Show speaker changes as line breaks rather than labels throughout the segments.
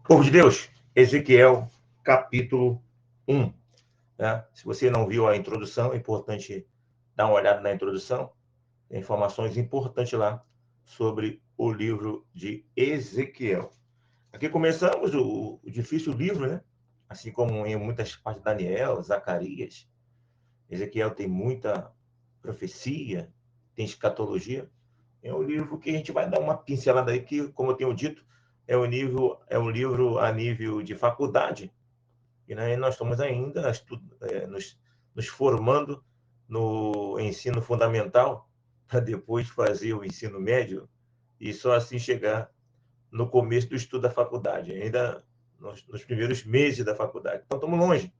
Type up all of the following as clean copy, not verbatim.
Povo de Deus, Ezequiel, capítulo 1. Né? Se você não viu a introdução, é importante dar uma olhada na introdução. Tem informações importantes lá sobre o livro de Ezequiel. Aqui começamos o difícil livro, né? Assim como em muitas partes de Daniel, Zacarias. Ezequiel tem muita profecia, tem escatologia. É um livro que a gente vai dar uma pincelada aí, que, como eu tenho dito, é um livro a nível de faculdade, e né, nós estamos ainda nos formando no ensino fundamental, para depois fazer o ensino médio, e só assim chegar no começo do estudo da faculdade, ainda nos primeiros meses da faculdade. Então, estamos longe.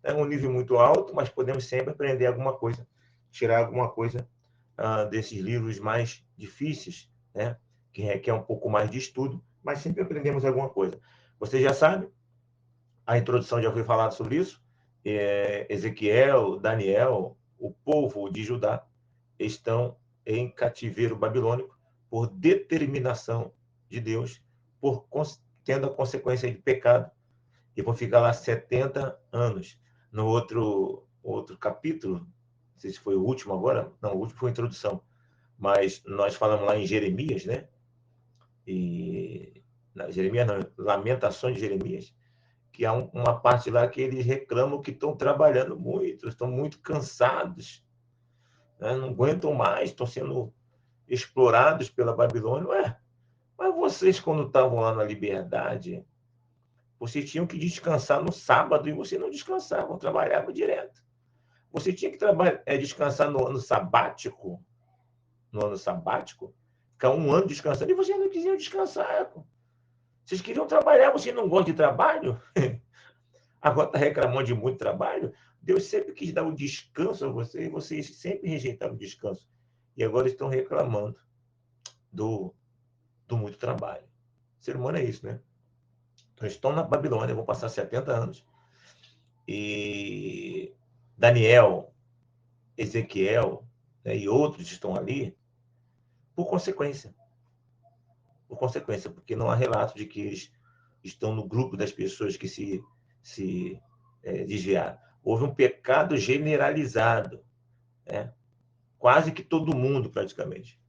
É um nível muito alto, mas podemos sempre aprender alguma coisa, tirar alguma coisa desses livros mais difíceis, né? Que requer um pouco mais de estudo, mas sempre aprendemos alguma coisa. Você já sabe, a introdução já foi falado sobre isso. Ezequiel, Daniel, o povo de Judá estão em cativeiro babilônico por determinação de Deus, por tendo a consequência de pecado, e vão ficar lá 70 anos. No outro capítulo, não sei se foi o último agora, não, o último foi a introdução, mas nós falamos lá em Jeremias, né? E Jeremias não, Lamentações de Jeremias, que há uma parte lá que eles reclamam que estão trabalhando muito, estão muito cansados, né? Não aguentam mais, estão sendo explorados pela Babilônia. Ué, mas vocês, quando estavam lá na liberdade, vocês tinham que descansar no sábado e vocês não descansavam, trabalhavam direto. Você tinha que descansar no ano sabático, ficar um ano descansando, e vocês não quisiam descansar. Vocês queriam trabalhar, vocês não gostam de trabalho? Agora está reclamando de muito trabalho? Deus sempre quis dar um descanso a vocês, e vocês sempre rejeitaram o descanso. E agora estão reclamando do, do muito trabalho. O ser humano é isso, né? Então, estão na Babilônia, vão passar 70 anos. E Daniel, Ezequiel, né, e outros estão ali por consequência. Por consequência, porque não há relato de que eles estão no grupo das pessoas que se desviaram. Houve um pecado generalizado, né? Quase que todo mundo, praticamente.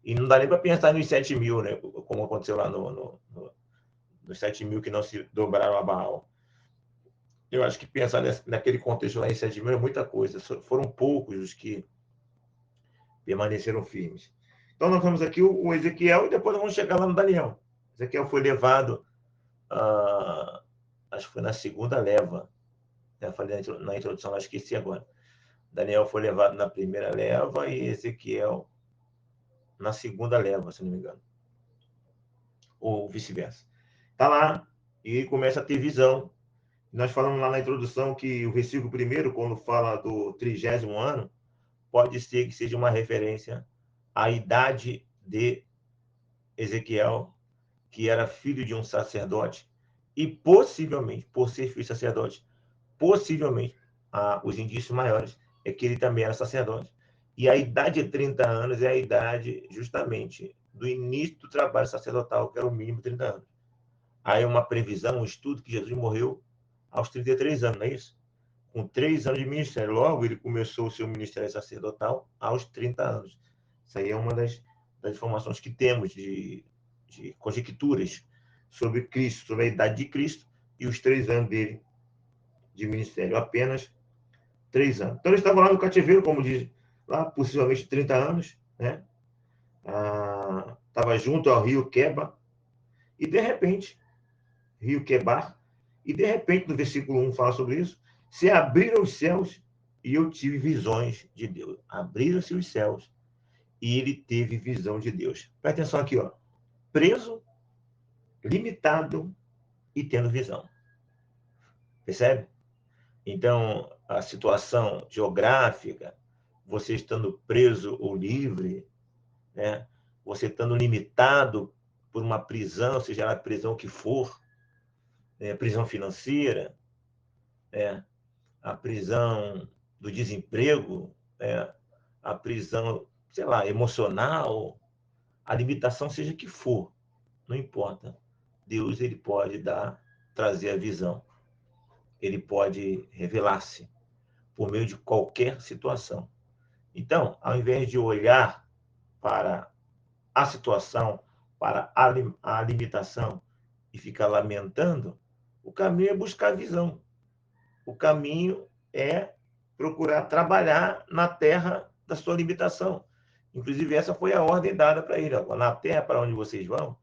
E não dá nem para pensar nos 7 mil, né? Como aconteceu lá nos 7 mil que não se dobraram a Baal. Eu acho que pensar naquele contexto lá em 7 mil é muita coisa. Foram poucos os que permaneceram firmes. Então, nós vamos aqui o Ezequiel e depois vamos chegar lá no Daniel. Ezequiel foi levado, acho que foi na segunda leva. Eu falei na introdução, mas esqueci agora. Daniel foi levado na primeira leva e Ezequiel na segunda leva, se não me engano. Ou vice-versa. Está lá e começa a ter visão. Nós falamos lá na introdução que o versículo 1, quando fala do 30º ano, pode ser que seja uma referência à idade de Ezequiel, que era filho de um sacerdote, e possivelmente, por ser filho de sacerdote, possivelmente, os indícios maiores é que ele também era sacerdote. E a idade de 30 anos é a idade, justamente, do início do trabalho sacerdotal, que era o mínimo 30 anos. Aí uma previsão, um estudo que Jesus morreu aos 33 anos, não é isso? Com 3 anos de ministério. Logo, ele começou o seu ministério sacerdotal aos 30 anos. Isso aí é uma das informações que temos de conjecturas sobre Cristo, sobre a idade de Cristo e os 3 anos dele de ministério. Apenas 3 anos. Então, ele estava lá no cativeiro, como diz lá, possivelmente 30 anos, né? Estava junto ao rio Queba, e de repente, rio Quebar, e de repente, no versículo 1 fala sobre isso, se abriram os céus e eu tive visões de Deus. Abriram-se os céus e ele teve visão de Deus. Presta atenção aqui, ó. Preso, limitado e tendo visão. Percebe? Então, a situação geográfica, você estando preso ou livre, né? Você estando limitado por uma prisão, seja a prisão que for, prisão financeira, a prisão do desemprego, a prisão, sei lá, emocional, a limitação seja que for, não importa. Deus ele pode trazer a visão. Ele pode revelar-se por meio de qualquer situação. Então, ao invés de olhar para a situação, para a limitação e ficar lamentando, o caminho é buscar a visão. O caminho é procurar trabalhar na terra da sua limitação. Inclusive, essa foi a ordem dada para ele. Na terra para onde vocês vão,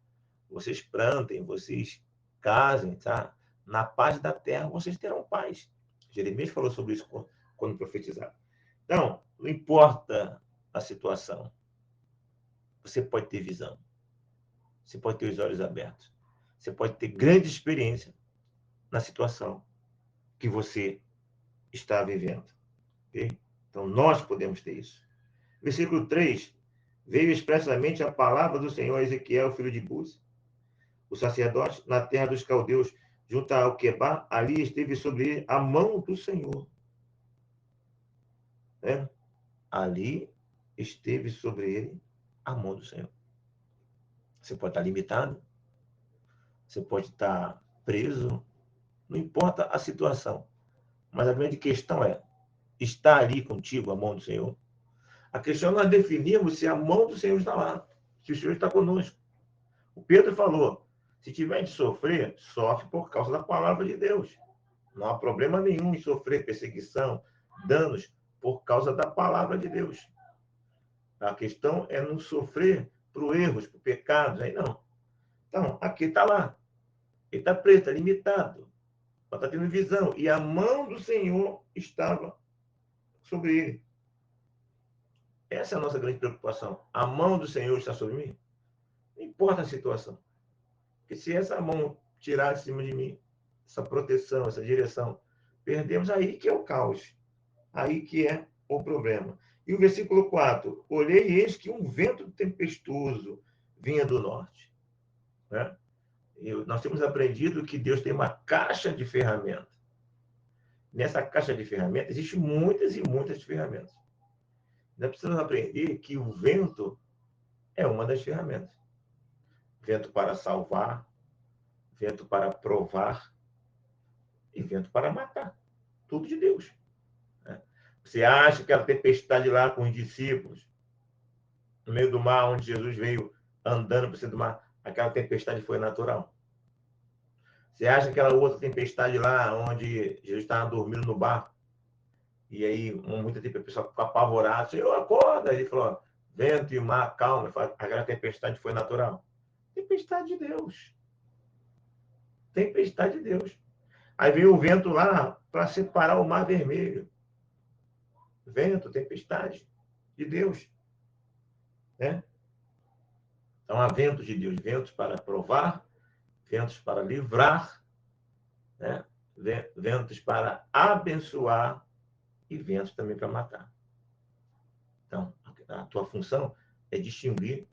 vocês plantem, vocês casem, tá? Na paz da terra vocês terão paz. Jeremias falou sobre isso quando profetizava. Então, não importa a situação, você pode ter visão, você pode ter os olhos abertos, você pode ter grande experiência na situação que você está vivendo. Okay? Então, nós podemos ter isso. Versículo 3. Veio expressamente a palavra do Senhor a Ezequiel, filho de Buzi, o sacerdote, na terra dos caldeus, junto ao Quebar, ali esteve sobre ele a mão do Senhor. Né? Ali esteve sobre ele a mão do Senhor. Você pode estar limitado, você pode estar preso, não importa a situação. Mas a grande questão é, está ali contigo a mão do Senhor? A questão é nós definirmos se a mão do Senhor está lá, se o Senhor está conosco. O Pedro falou, se tiver de sofrer, sofre por causa da palavra de Deus. Não há problema nenhum em sofrer perseguição, danos, por causa da palavra de Deus. A questão é não sofrer por erros, por pecados, aí não. Então, aqui está lá. Ele está preso, está limitado. Está tendo visão. E a mão do Senhor estava sobre ele. Essa é a nossa grande preocupação. A mão do Senhor está sobre mim? Não importa a situação. Porque se essa mão tirar de cima de mim, essa proteção, essa direção, perdemos, aí que é o caos. Aí que é o problema. E o versículo 4. Olhei e eis que um vento tempestuoso vinha do norte. Né? Nós temos aprendido que Deus tem uma caixa de ferramentas. Nessa caixa de ferramentas, existem muitas e muitas ferramentas. Nós precisamos aprender que o vento é uma das ferramentas. Vento para salvar, vento para provar e vento para matar. Tudo de Deus. Né? Você acha que aquela tempestade lá com os discípulos, no meio do mar, onde Jesus veio andando por cima do mar, aquela tempestade foi natural? Você acha que aquela outra tempestade lá, onde Jesus estava dormindo no barco, e aí muita tempo a pessoa ficou apavorada, Senhor, acorda! Ele falou, vento e mar, calma. Aquela tempestade foi natural? Tempestade de Deus. Tempestade de Deus. Aí veio o vento lá para separar o mar vermelho. Vento, tempestade de Deus. Né? Então há ventos de Deus, ventos para provar, ventos para livrar, né? Ventos para abençoar e ventos também para matar. Então, a tua função é distinguir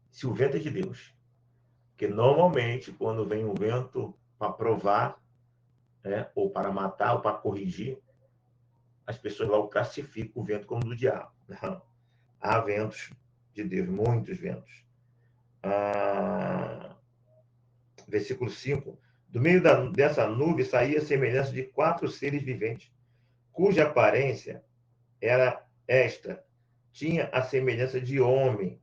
se o vento é de Deus. Porque normalmente, quando vem um vento para provar, né, ou para matar, ou para corrigir, as pessoas logo classificam o vento como do diabo. Não. Há ventos de Deus, muitos ventos. Versículo 5. Do meio dessa nuvem saía a semelhança de 4 seres viventes, cuja aparência era esta. Tinha a semelhança de homem.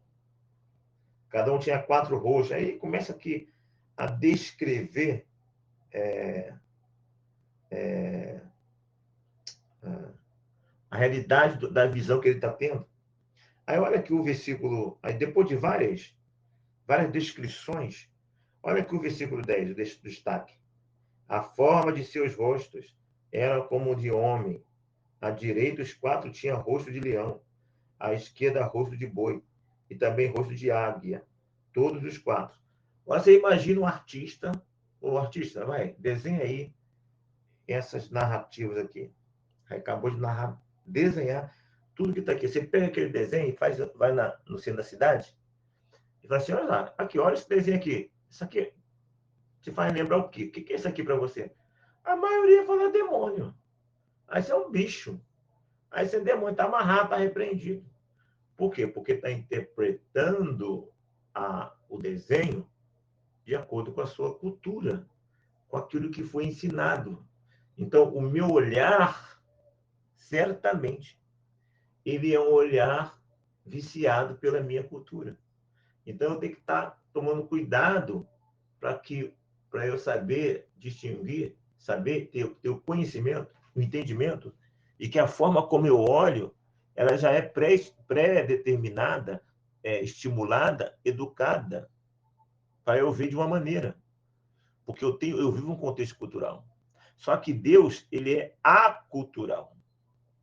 Cada um tinha 4 rostos. Aí começa aqui a descrever a realidade da visão que ele está tendo. Aí olha aqui o versículo, aí depois de várias descrições, olha aqui o versículo 10, o destaque. A forma de seus rostos era como de homem. À direita, os 4 tinham rosto de leão. À esquerda, rosto de boi. E também rosto de águia. Todos os 4. Agora você imagina um artista, vai, desenha aí essas narrativas aqui. Aí acabou de desenhar tudo que está aqui. Você pega aquele desenho e vai no centro da cidade e fala assim, olha lá, aqui, olha esse desenho aqui. Isso aqui te faz lembrar o quê? O que é isso aqui para você? A maioria fala demônio. Aí você é um bicho. Aí você é demônio, está amarrado, está repreendido. Por quê? Porque está interpretando o desenho de acordo com a sua cultura, com aquilo que foi ensinado. Então, o meu olhar, certamente, ele é um olhar viciado pela minha cultura. Então, eu tenho que estar tomando cuidado para eu saber distinguir, saber ter o conhecimento, o entendimento, e que a forma como eu olho, ela já é pré-determinada, estimulada, educada, para eu ver de uma maneira. Porque eu vivo um contexto cultural. Só que Deus, ele é acultural.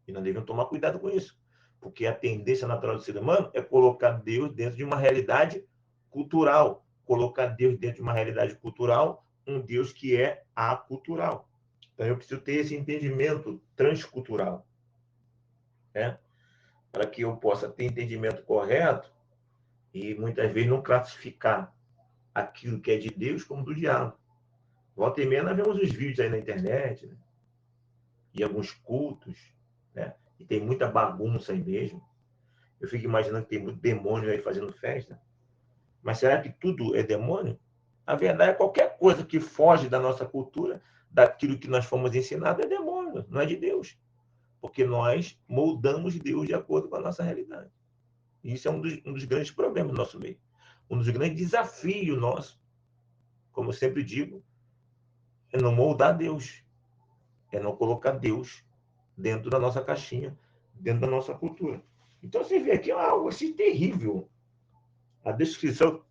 E nós devemos tomar cuidado com isso. Porque a tendência natural do ser humano é colocar Deus dentro de uma realidade cultural. Colocar Deus dentro de uma realidade cultural, um Deus que é acultural. Então, eu preciso ter esse entendimento transcultural, né? Para que eu possa ter entendimento correto e, muitas vezes, não classificar aquilo que é de Deus como do diabo. Volta e meia, nós vemos os vídeos aí na internet, né? E alguns cultos, né? E tem muita bagunça aí mesmo. Eu fico imaginando que tem muito demônio aí fazendo festa. Mas será que tudo é demônio? A verdade é que qualquer coisa que foge da nossa cultura, daquilo que nós fomos ensinados, é demônio, não é de Deus. Porque nós moldamos Deus de acordo com a nossa realidade. E isso é um dos grandes problemas do nosso meio. Um dos grandes desafios nossos, como eu sempre digo, é não moldar Deus. É não colocar Deus dentro da nossa caixinha, dentro da nossa cultura. Então, você vê aqui algo assim terrível. A descrição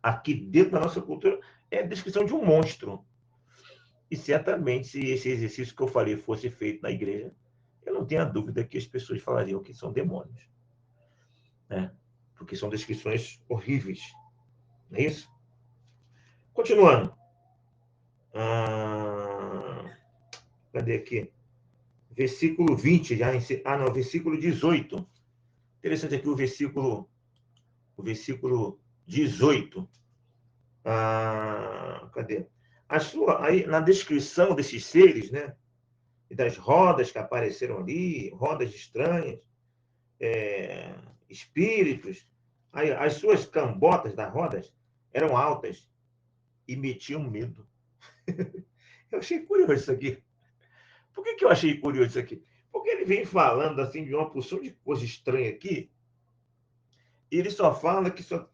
aqui dentro da nossa cultura é a descrição de um monstro. E certamente, se esse exercício que eu falei fosse feito na igreja, eu não tenho a dúvida que as pessoas falariam que são demônios, né? Porque são descrições horríveis. Não é isso? Continuando. Cadê aqui? Versículo 20. Não, versículo 18. Interessante aqui o versículo 18. Cadê? Aí, na descrição desses seres, né? E das rodas que apareceram ali, rodas estranhas, espíritos. Aí, as suas cambotas das rodas eram altas e metiam medo. Eu achei curioso isso aqui. Por que eu achei curioso isso aqui? Porque ele vem falando assim de uma porção de coisa estranha aqui, e ele só fala que só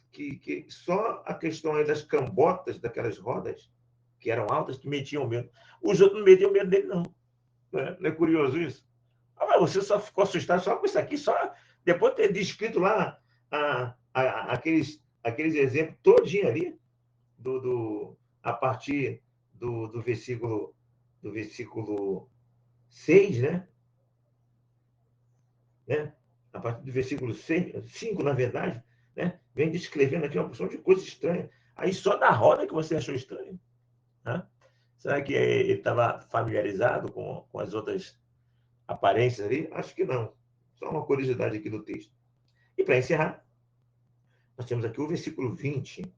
a questão aí das cambotas daquelas rodas, que eram altas, que metiam medo. Os outros não metiam medo dele, não. Não é curioso isso? Mas você só ficou assustado só com isso aqui, só depois de ter descrito lá aqueles exemplos todinho ali, a partir do versículo 6, né? A partir do versículo 5, na verdade, né? Vem descrevendo aqui uma porção de coisas estranhas. Aí só da roda que você achou estranho, né? Será que ele estava familiarizado com as outras aparências ali? Acho que não. Só uma curiosidade aqui do texto. E para encerrar, nós temos aqui o versículo 20.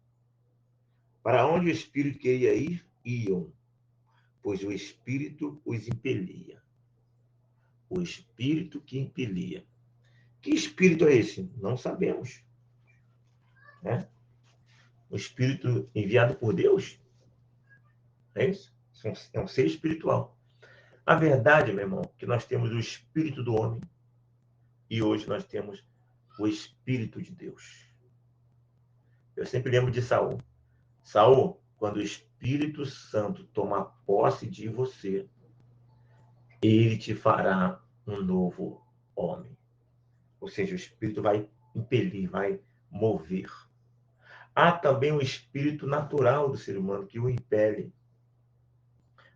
Para onde o Espírito queria ir, iam, pois o Espírito os impelia. O Espírito que impelia. Que Espírito é esse? Não sabemos, né? O Espírito enviado por Deus? É isso? É um ser espiritual. A verdade, meu irmão, que nós temos o Espírito do homem e hoje nós temos o Espírito de Deus. Eu sempre lembro de Saul. Saul, quando o Espírito Santo tomar posse de você, ele te fará um novo homem. Ou seja, o Espírito vai impelir, vai mover. Há também o espírito natural do ser humano que o impele.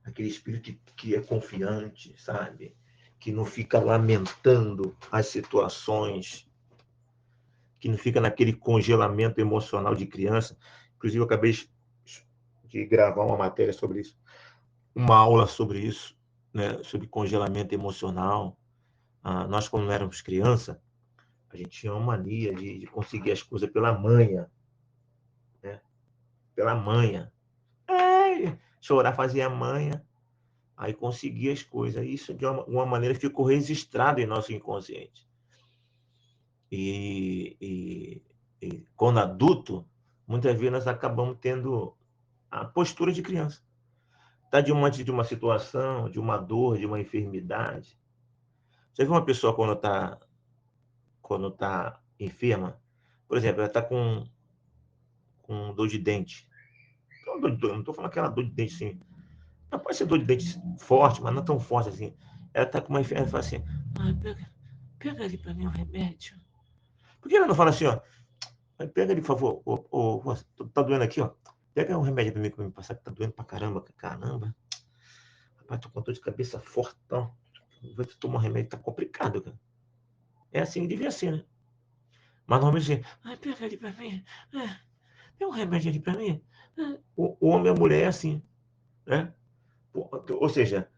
Aquele espírito que é confiante, sabe? Que não fica lamentando as situações, que não fica naquele congelamento emocional de criança. Inclusive, eu acabei de gravar uma matéria sobre isso, uma aula sobre isso, né? Sobre congelamento emocional. Nós, quando éramos criança, a gente tinha uma mania de conseguir as coisas pela manha, né? Pela manha. Chorar fazia manha, aí conseguia as coisas. Isso, de uma maneira, ficou registrado em nosso inconsciente. E quando adulto, muitas vezes nós acabamos tendo a postura de criança. Está diante de uma situação, de uma dor, de uma enfermidade. Já viu uma pessoa quando tá enferma? Por exemplo, ela está com dor de dente. Não estou falando aquela dor de dente assim. Não pode ser dor de dente forte, mas não tão forte assim. Ela está com uma enfermidade e fala assim: pega ali para mim um remédio. Por que ela não fala assim, ó? Pega ali, por favor. Tá doendo aqui, ó. Pega um remédio para mim que me passar, que tá doendo pra caramba. Caramba. Rapaz, tô com dor de cabeça fortão. Vou tomar um remédio, tá complicado, cara. É assim que devia ser, né? Mas normalmente assim, pega ali pra mim. Tem um remédio ali pra mim. O homem e a mulher é assim, né? Ou seja,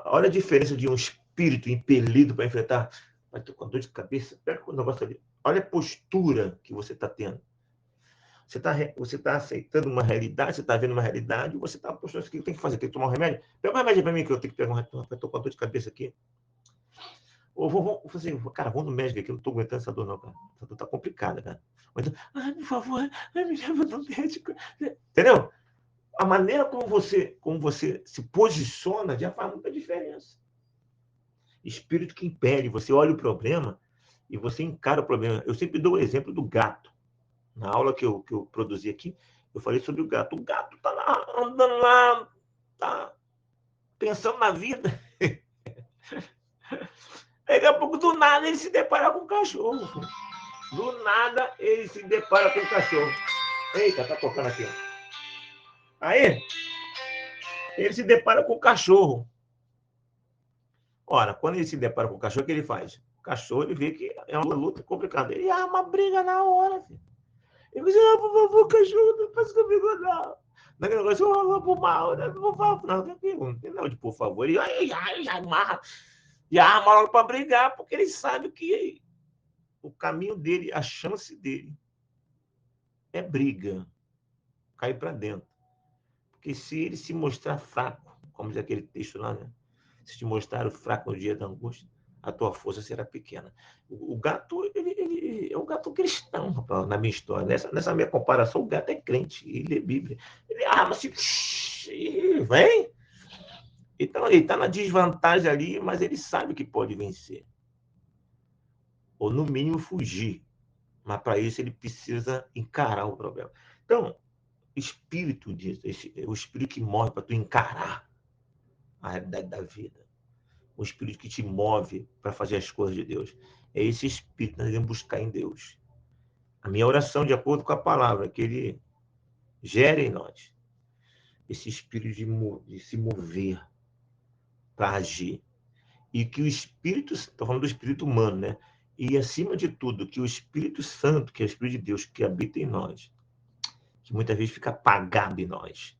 olha a diferença de um espírito impelido para enfrentar. Mas tô com dor de cabeça, pega o negócio ali. Olha a postura que você está tendo. Você tá aceitando uma realidade, você está vendo uma realidade, e você está postando o que tem que fazer, tem que tomar um remédio. Pega um remédio para mim, que eu tenho que pegar um remédio. Estou com dor de cabeça aqui. Ou vou fazer, cara, vou no médico aqui, eu não estou aguentando essa dor, não, cara. Essa dor está complicada, cara. Então, por favor, me leva no médico. Entendeu? A maneira como você se posiciona já faz muita diferença. Espírito que impede, você olha o problema e você encara o problema. Eu sempre dou o exemplo do gato. Na aula que eu produzi aqui, eu falei sobre o gato. O gato está andando lá, está pensando na vida. Daqui a pouco, do nada, ele se depara com um cachorro. Do nada, ele se depara com um cachorro. Eita, tá tocando aqui. Aí, ele se depara com o cachorro. Ora, quando ele se depara com o cachorro, o que ele faz? O cachorro, ele vê que é uma luta complicada. Ele arma uma briga na hora, filho. Ele diz, por favor, cachorro, não faz comigo, não. Naquele negócio, eu vou pro mal, não vou não, não tem nada de por favor. Ele já amarra, já arma logo para brigar, porque ele sabe que o caminho dele, a chance dele é briga, cair para dentro. Porque se ele se mostrar fraco, como diz aquele texto lá, né? Se te mostrar fraco no dia da angústia, a tua força será pequena. O gato, ele é um gato cristão, rapaz, na minha história. Nessa minha comparação, o gato é crente, ele lê Bíblia. Ele arma-se e vem. Então, ele está na desvantagem ali, mas ele sabe que pode vencer. Ou, no mínimo, fugir. Mas, para isso, ele precisa encarar o problema. Então, espírito disso, o espírito que morre para tu encarar a realidade da vida. O espírito que te move para fazer as coisas de Deus. É esse espírito que nós devemos buscar em Deus. A minha oração, de acordo com a palavra, é que ele gere em nós esse espírito de se mover para agir. E que o Espírito, estou falando do espírito humano, né? E, acima de tudo, que o Espírito Santo, que é o Espírito de Deus, que habita em nós, que muitas vezes fica apagado em nós,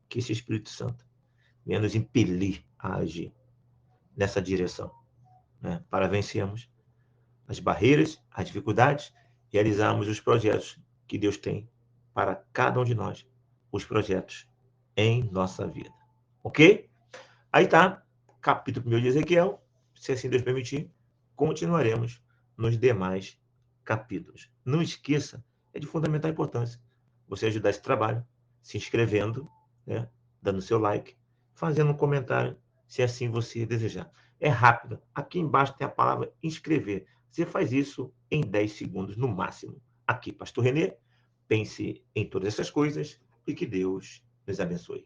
que esse Espírito Santo venha nos impelir a agir nessa direção, né? Para vencermos as barreiras, as dificuldades, realizarmos os projetos que Deus tem para cada um de nós, os projetos em nossa vida. Ok? Aí está, capítulo 1 de Ezequiel, se assim Deus permitir, continuaremos nos demais capítulos. Não esqueça, é de fundamental importância você ajudar esse trabalho, se inscrevendo, né, dando seu like, fazendo um comentário, se assim você desejar. É rápido. Aqui embaixo tem a palavra inscrever. Você faz isso em 10 segundos no máximo. Aqui, Pastor Renê, pense em todas essas coisas e que Deus nos abençoe.